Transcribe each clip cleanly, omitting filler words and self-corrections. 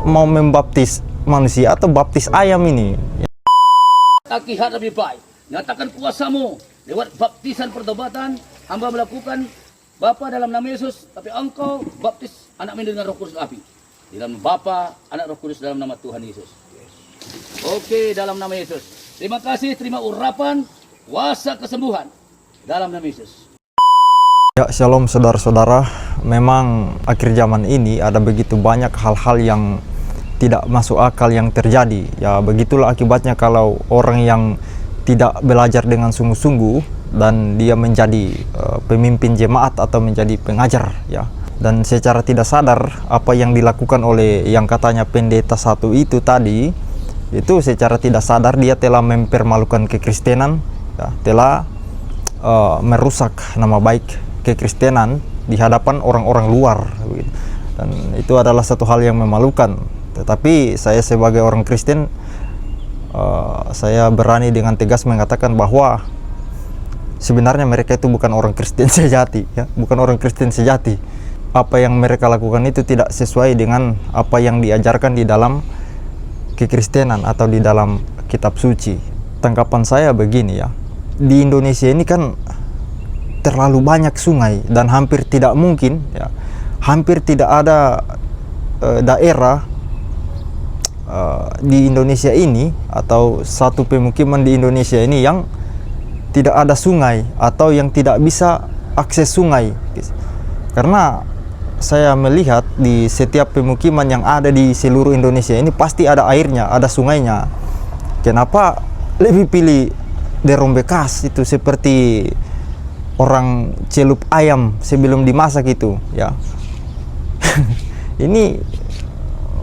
mau membaptis manusia atau baptis ayam ini? Akihat lebih baik, nyatakan kuasamu lewat baptisan pertobatan. Hamba melakukan Bapa dalam nama Yesus, tapi engkau baptis anak ini dengan Roh Kudus api. Di dalam Bapa, Anak, Roh Kudus dalam nama Tuhan Yesus. Oke, dalam nama Yesus. Terima kasih, terima urapan, kuasa kesembuhan dalam nama Yesus. Ya, shalom saudara-saudara. Memang akhir zaman ini ada begitu banyak hal-hal yang tidak masuk akal yang terjadi. Ya, begitulah akibatnya kalau orang yang tidak belajar dengan sungguh-sungguh dan dia menjadi pemimpin jemaat atau menjadi pengajar, ya. Dan secara tidak sadar apa yang dilakukan oleh yang katanya pendeta satu itu tadi, itu secara tidak sadar dia telah mempermalukan kekristenan, ya, telah merusak nama baik kekristenan di hadapan orang-orang luar, dan itu adalah satu hal yang memalukan. Tetapi saya sebagai orang Kristen, saya berani dengan tegas mengatakan bahwa sebenarnya mereka itu bukan orang Kristen sejati, ya, bukan orang Kristen sejati. Apa yang mereka lakukan itu tidak sesuai dengan apa yang diajarkan di dalam kekristenan atau di dalam kitab suci. Tanggapan saya begini, ya, di Indonesia ini kan terlalu banyak sungai dan hampir tidak mungkin, ya, hampir tidak ada daerah di Indonesia ini atau satu pemukiman di Indonesia ini yang tidak ada sungai atau yang tidak bisa akses sungai. Karena saya melihat di setiap pemukiman yang ada di seluruh Indonesia ini pasti ada airnya, ada sungainya. Kenapa lebih pilih derom bekas itu seperti orang celup ayam sebelum dimasak itu, ya. Ini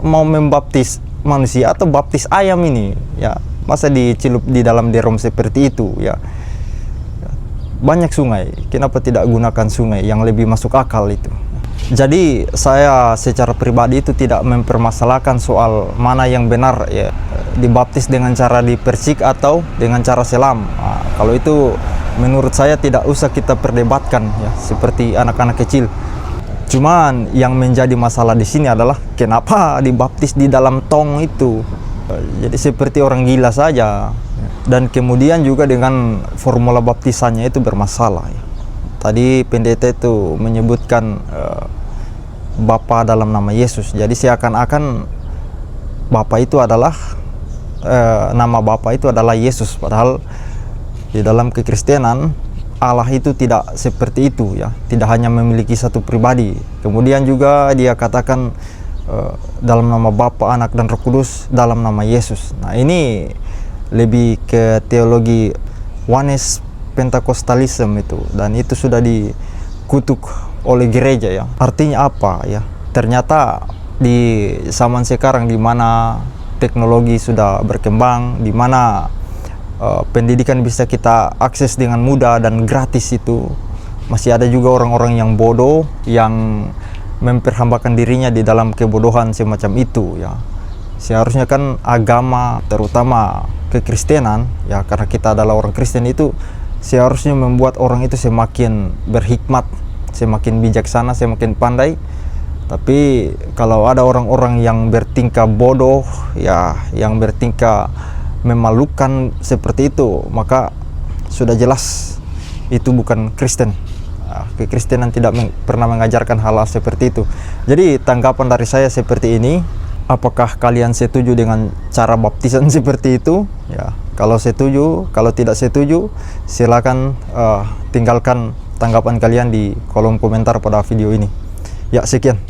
mau membaptis manusia atau baptis ayam ini, ya. Masa dicelup di dalam derom seperti itu, ya. Banyak sungai, kenapa tidak gunakan sungai yang lebih masuk akal itu? Jadi saya secara pribadi itu tidak mempermasalahkan soal mana yang benar, ya, dibaptis dengan cara dipersik atau dengan cara selam. Nah, kalau itu menurut saya tidak usah kita perdebatkan, ya, seperti anak-anak kecil. Cuman yang menjadi masalah di sini adalah kenapa dibaptis di dalam tong itu. Jadi seperti orang gila saja. Dan kemudian juga dengan formula baptisannya itu bermasalah, ya. Tadi pendeta itu menyebutkan Bapa dalam nama Yesus. Jadi seakan-akan Bapa itu adalah nama Bapa itu adalah Yesus, padahal di dalam kekristenan Allah itu tidak seperti itu, ya. Tidak hanya memiliki satu pribadi. Kemudian juga dia katakan dalam nama Bapa, Anak, dan Roh Kudus dalam nama Yesus. Nah, ini lebih ke teologi Oneness Pentakostalisme itu, dan itu sudah dikutuk oleh gereja, ya. Artinya apa, ya? Ternyata di zaman sekarang di mana teknologi sudah berkembang, di mana pendidikan bisa kita akses dengan mudah dan gratis, itu masih ada juga orang-orang yang bodoh yang memperhambakan dirinya di dalam kebodohan semacam itu, ya. Seharusnya kan agama, terutama kekristenan, ya, karena kita adalah orang Kristen, itu seharusnya membuat orang itu semakin berhikmat, semakin bijaksana, semakin pandai. Tapi kalau ada orang-orang yang bertingkah bodoh, ya, yang bertingkah memalukan seperti itu, maka sudah jelas itu bukan Kristen. Kekristenan tidak pernah mengajarkan hal-hal seperti itu. Jadi tanggapan dari saya seperti ini. Apakah kalian setuju dengan cara baptisan seperti itu? Ya, kalau setuju, kalau tidak setuju, silakan tinggalkan tanggapan kalian di kolom komentar pada video ini. Ya, sekian.